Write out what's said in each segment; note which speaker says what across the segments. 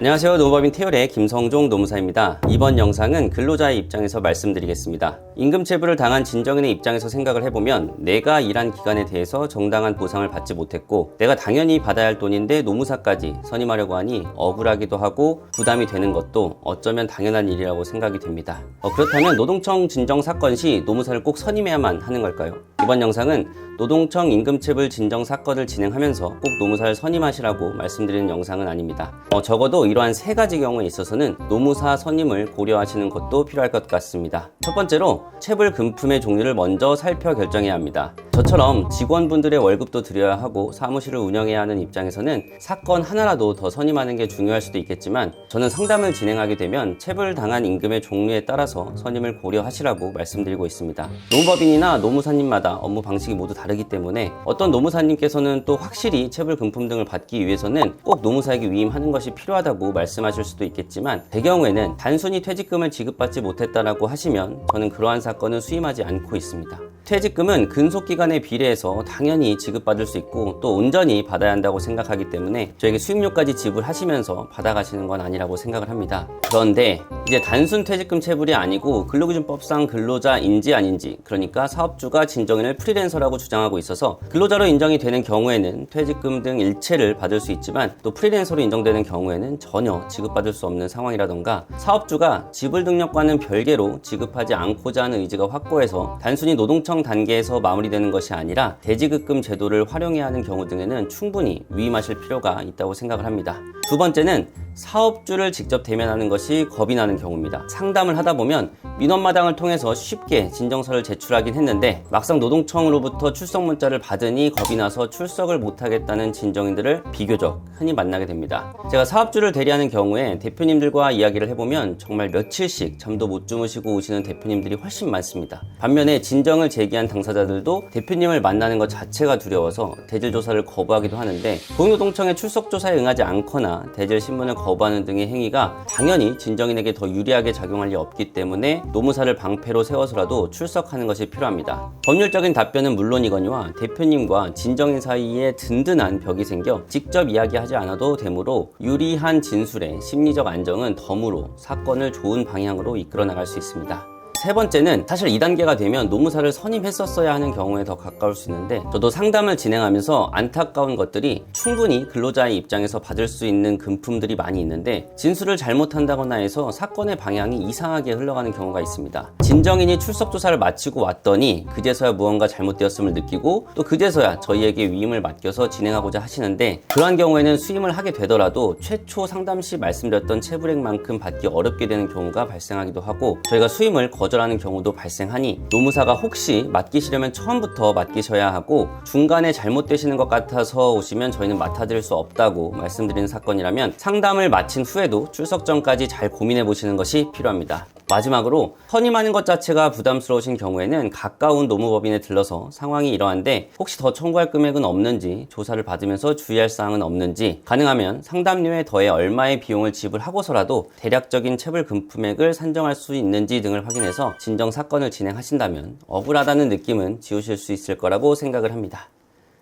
Speaker 1: 안녕하세요. 노무법인 태율의 김성종 노무사입니다. 이번 영상은 근로자의 입장에서 말씀드리겠습니다. 임금체불을 당한 진정인의 입장에서 생각을 해보면 내가 일한 기간에 대해서 정당한 보상을 받지 못했고 내가 당연히 받아야 할 돈인데 노무사까지 선임하려고 하니 억울하기도 하고 부담이 되는 것도 어쩌면 당연한 일이라고 생각이 됩니다. 그렇다면 노동청 진정 사건 시 노무사를 꼭 선임해야만 하는 걸까요? 이번 영상은 노동청 임금체불 진정 사건을 진행하면서 꼭 노무사를 선임하시라고 말씀드리는 영상은 아닙니다. 적어도 이러한 세 가지 경우에 있어서는 노무사 선임을 고려하시는 것도 필요할 것 같습니다. 첫 번째로 체불 금품의 종류를 먼저 살펴 결정해야 합니다. 저처럼 직원분들의 월급도 드려야 하고 사무실을 운영해야 하는 입장에서는 사건 하나라도 더 선임하는 게 중요할 수도 있겠지만 저는 상담을 진행하게 되면 체불 당한 임금의 종류에 따라서 선임을 고려하시라고 말씀드리고 있습니다. 노무법인이나 노무사님마다 업무 방식이 모두 다르기 때문에 어떤 노무사님께서는 또 확실히 체불 금품 등을 받기 위해서는 꼭 노무사에게 위임하는 것이 필요하다고 말씀하실 수도 있겠지만 제 경우에는 단순히 퇴직금을 지급받지 못했다라고 하시면 저는 그러한 사건은 수임하지 않고 있습니다. 퇴직금은 근속기간에 비례해서 당연히 지급받을 수 있고 또 온전히 받아야 한다고 생각하기 때문에 저에게 수임료까지 지불하시면서 받아가시는 건 아니라고 생각을 합니다. 그런데 이제 단순 퇴직금 체불이 아니고 근로기준법상 근로자인지 아닌지, 그러니까 사업주가 진정인을 프리랜서라고 주장하고 있어서 근로자로 인정이 되는 경우에는 퇴직금 등 일체를 받을 수 있지만 또 프리랜서로 인정되는 경우에는 전혀 지급받을 수 없는 상황이라던가 사업주가 지불 능력과는 별개로 지급하지 않고자 하는 의지가 확고해서 단순히 노동청 단계에서 마무리되는 것이 아니라 대지급금 제도를 활용해야 하는 경우 등에는 충분히 위임하실 필요가 있다고 생각을 합니다. 두 번째는 사업주를 직접 대면하는 것이 겁이 나는 경우입니다. 상담을 하다 보면 민원마당을 통해서 쉽게 진정서를 제출하긴 했는데 막상 노동청으로부터 출석 문자를 받으니 겁이 나서 출석을 못하겠다는 진정인들을 비교적 흔히 만나게 됩니다. 제가 사업주를 대리하는 경우에 대표님들과 이야기를 해보면 정말 며칠씩 잠도 못 주무시고 오시는 대표님들이 훨씬 많습니다. 반면에 진정을 제기한 당사자들도 대표님을 만나는 것 자체가 두려워서 대질 조사를 거부하기도 하는데 고용노동청의 출석 조사에 응하지 않거나 대질 신문을 거부하는 등의 행위가 당연히 진정인에게 더 유리하게 작용할 리 없기 때문에 노무사를 방패로 세워서라도 출석하는 것이 필요합니다. 법률적인 답변은 물론이거니와 대표님과 진정인 사이에 든든한 벽이 생겨 직접 이야기하지 않아도 되므로 유리한 진술의 심리적 안정은 덤으로 사건을 좋은 방향으로 이끌어 나갈 수 있습니다. 세 번째는 사실 2단계가 되면 노무사를 선임했었어야 하는 경우에 더 가까울 수 있는데 저도 상담을 진행하면서 안타까운 것들이 충분히 근로자의 입장에서 받을 수 있는 금품들이 많이 있는데 진술을 잘못한다거나 해서 사건의 방향이 이상하게 흘러가는 경우가 있습니다. 진정인이 출석 조사를 마치고 왔더니 그제서야 무언가 잘못되었음을 느끼고 또 그제서야 저희에게 위임을 맡겨서 진행하고자 하시는데 그러한 경우에는 수임을 하게 되더라도 최초 상담 시 말씀드렸던 체불액만큼 받기 어렵게 되는 경우가 발생하기도 하고 저희가 수임을 거절하는 경우도 발생하니 노무사가 혹시 맡기시려면 처음부터 맡기셔야 하고 중간에 잘못되시는 것 같아서 오시면 저희는 맡아드릴 수 없다고 말씀드리는 사건이라면 상담을 마친 후에도 출석 전까지 잘 고민해 보시는 것이 필요합니다. 마지막으로 선임하는 것 자체가 부담스러우신 경우에는 가까운 노무법인에 들러서 상황이 이러한데 혹시 더 청구할 금액은 없는지 조사를 받으면서 주의할 사항은 없는지, 가능하면 상담료에 더해 얼마의 비용을 지불하고서라도 대략적인 체불 금품액을 산정할 수 있는지 등을 확인해서 진정 사건을 진행하신다면 억울하다는 느낌은 지우실 수 있을 거라고 생각을 합니다.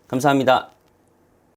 Speaker 1: 감사합니다.